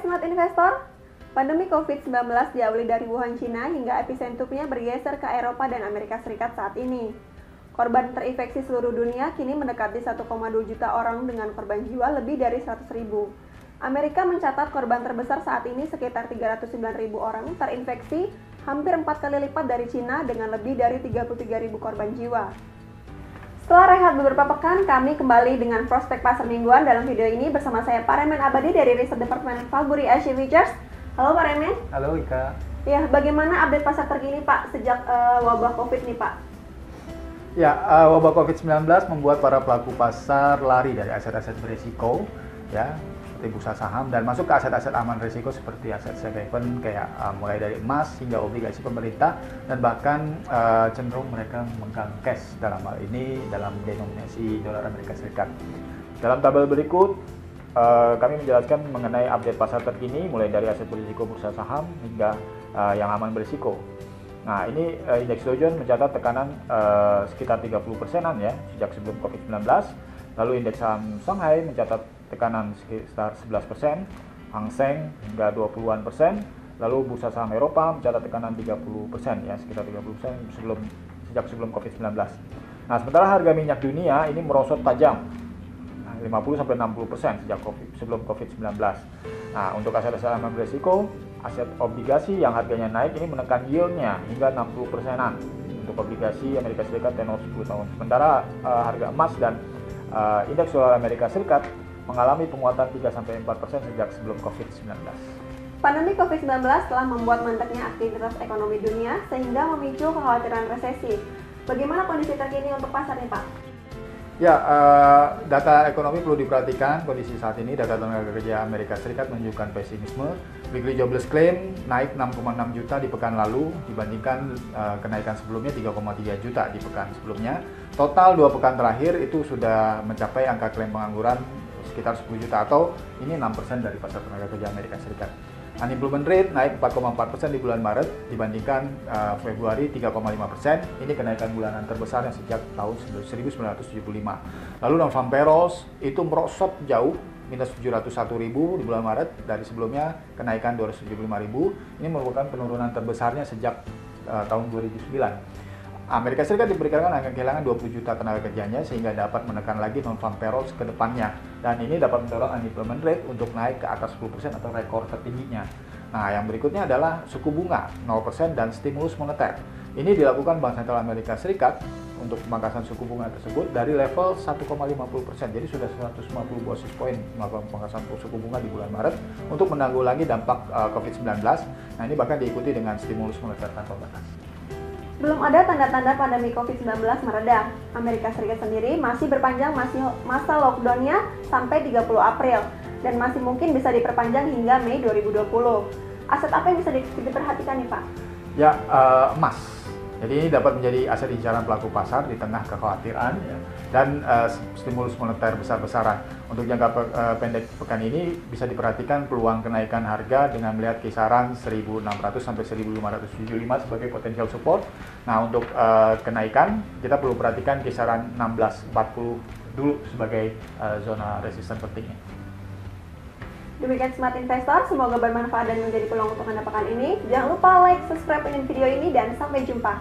Smart Investor, pandemi COVID-19 diawali dari Wuhan, Cina hingga episentrumnya bergeser ke Eropa dan Amerika Serikat saat ini. Korban terinfeksi seluruh dunia kini mendekati 1,2 juta orang dengan korban jiwa lebih dari 100.000. Amerika mencatat korban terbesar saat ini sekitar 309.000 orang terinfeksi, hampir 4 kali lipat dari Cina dengan lebih dari 33.000 korban jiwa. Setelah rehat beberapa pekan, kami kembali dengan prospek pasar mingguan. Dalam video ini bersama saya Pak Remen Abadi dari Research Department Valbury Asia Futures. Halo Pak Remen. Halo Ika. Ya, bagaimana update pasar terkini Pak sejak wabah COVID nih Pak? Ya, wabah COVID-19 membuat para pelaku pasar lari dari aset-aset berisiko, ya, seperti bursa saham dan masuk ke aset-aset aman risiko seperti aset safe haven kayak mulai dari emas hingga obligasi pemerintah dan bahkan cenderung mereka memegang cash dalam hal ini dalam denominasi dolar Amerika Serikat. Dalam tabel berikut kami menjelaskan mengenai update pasar terkini mulai dari aset berisiko bursa saham hingga yang aman berisiko. Nah, ini indeks Dow Jones mencatat tekanan sekitar 30%-an ya sejak sebelum COVID-19. Lalu indeks saham Shanghai mencatat tekanan sekitar 11%, Hang Seng hingga 20-an persen. Lalu bursa saham Eropa mencatat tekanan 30% ya, sekitar 30% sejak sebelum COVID-19. Nah, sementara harga minyak dunia ini merosot tajam. 50-60% sejak sebelum COVID-19. Nah, untuk aset-aset aman berisiko, aset obligasi yang harganya naik ini menekan yield-nya hingga 60%-an untuk obligasi Amerika Serikat tenor 10 tahun. Sementara harga emas dan indeks dolar Amerika Serikat mengalami penguatan 3-4% sejak sebelum COVID-19. Pandemi COVID-19 telah membuat mandeknya aktivitas ekonomi dunia sehingga memicu kekhawatiran resesi. Bagaimana kondisi terkini untuk pasar nih Pak? Ya, data ekonomi perlu diperhatikan. Kondisi saat ini data tenaga kerja Amerika Serikat menunjukkan pesimisme. Weekly jobless claim naik 6,6 juta di pekan lalu dibandingkan kenaikan sebelumnya 3,3 juta di pekan sebelumnya. Total 2 pekan terakhir itu sudah mencapai angka klaim pengangguran sekitar 10 juta atau ini 6% dari pasar tenaga kerja Amerika Serikat. Unemployment rate naik 4,4% di bulan Maret dibandingkan Februari 3,5%. Ini kenaikan bulanan terbesar yang sejak tahun 1975. Lalu non-farm payrolls itu merosot jauh, minus 701.000 di bulan Maret dari sebelumnya kenaikan 275.000. Ini merupakan penurunan terbesarnya sejak tahun 2009. Amerika Serikat diperkirakan akan kehilangan 20 juta tenaga kerjanya sehingga dapat menekan lagi non-farm payrolls ke depannya. Dan ini dapat mendorong unemployment rate untuk naik ke atas 10% atau rekor tertingginya. Nah, yang berikutnya adalah suku bunga 0% dan stimulus moneter. Ini dilakukan Bank Sentral Amerika Serikat untuk pemangkasan suku bunga tersebut dari level 1,50%. Jadi sudah 150 basis point melakukan pemangkasan suku bunga di bulan Maret untuk menanggulangi dampak COVID-19. Nah, ini bahkan diikuti dengan stimulus moneter tanpa batas. Belum ada tanda-tanda pandemi COVID-19 mereda. Amerika Serikat sendiri masih berpanjang masa lockdown-nya sampai 30 April dan masih mungkin bisa diperpanjang hingga Mei 2020. Aset apa yang bisa diperhatikan nih Pak? Ya, emas. Jadi ini dapat menjadi aset incaran pelaku pasar di tengah kekhawatiran ya, dan stimulus moneter besar-besaran. Untuk jangka pendek pekan ini bisa diperhatikan peluang kenaikan harga dengan melihat kisaran 1.600 sampai 1.575 sebagai potensial support. Nah, untuk kenaikan kita perlu perhatikan kisaran 1640 dulu sebagai zona resisten pentingnya. Demikian Smart Investor, semoga bermanfaat dan menjadi peluang untuk Anda pekan ini. Jangan lupa like, subscribe video ini, dan sampai jumpa.